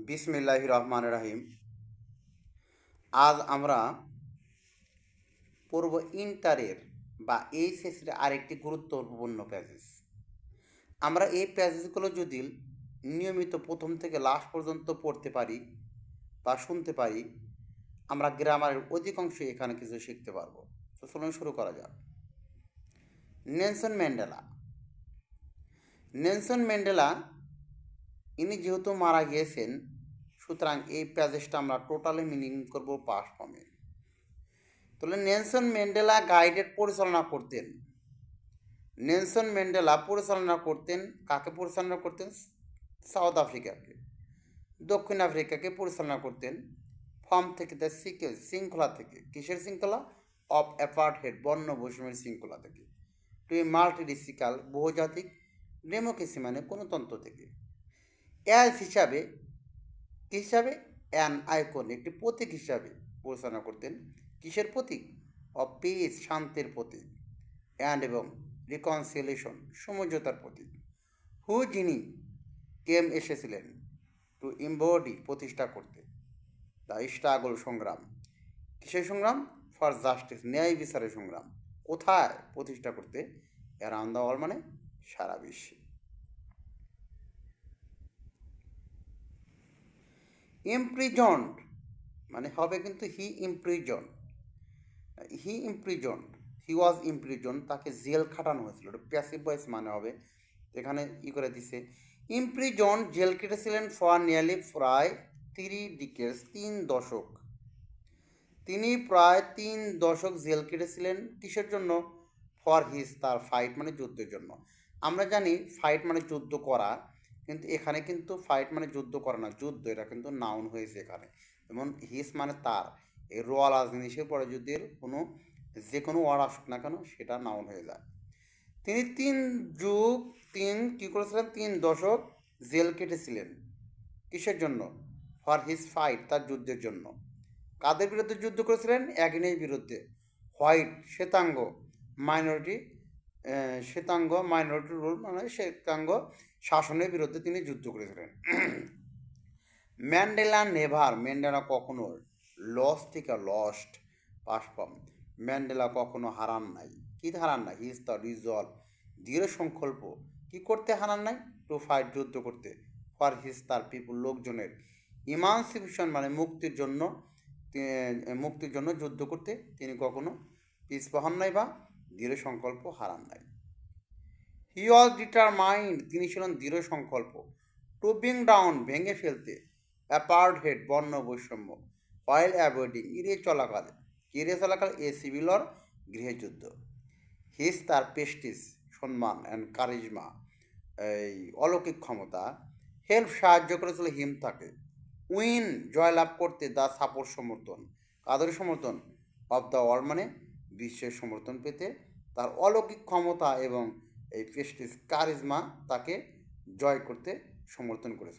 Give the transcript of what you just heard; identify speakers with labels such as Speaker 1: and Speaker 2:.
Speaker 1: বিসমিল্লাহির রহমানির রহিম। আজ আমরা পড়ব ইন্টারের বা এইচএসের আরেকটি গুরুত্বপূর্ণ প্যাসেজ। আমরা এই প্যাসেজগুলো যদি নিয়মিত প্রথম থেকে লাস্ট পর্যন্ত পড়তে পারি বা শুনতে পারি, আমরা গ্রামারের অধিকাংশ এখানে কিছু শিখতে পারবো। তো চলুন শুরু করা যাক। Nelson Mandela. নেলসন ম্যান্ডেলা ইনি যেহেতু মারা গিয়েছেন, সুতরাং এই প্যাসেজটা আমরা টোটালি মিনিং করব পাস্ট ফর্মে। তাহলে নেলসন ম্যান্ডেলা গাইডেড পরিচালনা করতেন। নেলসন ম্যান্ডেলা পরিচালনা করতেন, কাকে পরিচালনা করতেন? সাউথ আফ্রিকাকে। দক্ষিণ আফ্রিকাকে পরিচালনা করতেন ফর্ম থেকে, দ্য সিকেল শৃঙ্খলা থেকে। কিসের শৃঙ্খলা? অফ অ্যাপার্টহেড বর্ণ বৈষম্যের শৃঙ্খলা থেকে। টু এ মাল্টিডিসিকাল বহুজাতিক ডেমোক্রেসি মানে গণতন্ত্র থেকে। অ্যাজ হিসাবে অ্যান আইকন একটি প্রতীক হিসাবে পরিচালনা করতেন। কিসের প্রতীক? অফ পিস শান্তির প্রতীক। অ্যান্ড এবং রিকনসিলিয়েশন সমঝোতার প্রতীক। হু যিনি কেম এসেছিলেন টু ইম্বডি প্রতিষ্ঠা করতে দ্য স্ট্রাগল সংগ্রাম। কিসের সংগ্রাম? ফর জাস্টিস ন্যায় বিচারের সংগ্রাম। কোথায় প্রতিষ্ঠা করতে? অ্যারাউন্ড দ্য ওয়ার্ল্ড মানে সারা বিশ্বে। ইমপ্রিজন্ড মানে হবে কিন্তু হি ওয়াজ ইমপ্রিজন, তাকে জেল খাটানো হয়েছিল। প্যাসিভ ভয়েস মানে হবে, এখানে করে দিছে ইমপ্রিজন, জেল কেটেছিলেন ফর নিয়ারলি প্রায় 3 ডিকেডস 3 দশক। তিনি প্রায় 3 দশক জেল কেটেছিলেন কিসের জন্য? ফর হিজ তার ফাইট মানে যুদ্ধের জন্য। আমরা জানি ফাইট মানে যুদ্ধ করা, কিন্তু এখানে কিন্তু ফাইট মানে যুদ্ধ করা না, যুদ্ধ এটা কিন্তু নাউন হয়েছে এখানে। যেমন হিস মানে তার, এই রোয়াল আজ জিনিসের পরে যুদ্ধের যে কোনো ওয়ার্ড আসুক না কেন সেটা নাউন হয়ে যায়। তিনি 3 কী করেছিলেন? 3 দশক জেল কেটেছিলেন কিসের জন্য? ফর হিজ ফাইট তার যুদ্ধের জন্য। কাদের বিরুদ্ধে যুদ্ধ করেছিলেন? অ্যাগনের বিরুদ্ধে। হোয়াইট শ্বেতাঙ্গ মাইনরিটি রুল মানে শ্বেতাঙ্গ শাসনের বিরুদ্ধে তিনি যুদ্ধ করেছিলেন। ম্যান্ডেলা কখনো লস্ট পাস্ট ফর্ম। ম্যান্ডেলা কখনো হারান নাই। কি হারান নাই? হিজ দ্য রিজলভ দৃঢ় সংকল্প। কি করতে হারান নাই? টু ফাইট যুদ্ধ করতে। ফর হিজ তার পিপুল লোকজনের। ইমানসিপেশন মানে মুক্তির জন্য যুদ্ধ করতে তিনি কখনো পিছপা হন নাই বা দৃঢ় সংকল্প হারান নাই। হি ওয়াজ ডিটারমাইন্ড, তিনি ছিলেন দৃঢ় সংকল্প। টু ব্রিং ডাউন ভেঙে ফেলতে অ্যাপার্টহেড বর্ণ বৈষম্য। হোয়াইল অ্যাভয়েডিং এড়িয়ে চলাকাল এ সিভিল ওয়ার গৃহযুদ্ধ। হিজ তার প্রেস্টিজ সম্মান অ্যান্ড কারিজমা এই অলৌকিক ক্ষমতা। হেল্প সাহায্য করেছিল হিম তাকে। উইন জয়লাভ করতে, দ্য সাপোর্ট সমর্থন। কাদের সমর্থন? অফ দ্য ওয়ার্ল্ড মানে বিশ্বের সমর্থন পেতে তার অলৌকিক ক্ষমতা এবং এই প্রেস্টিজ কারিজমা তাকে জয় করতে সমর্থন করেছে।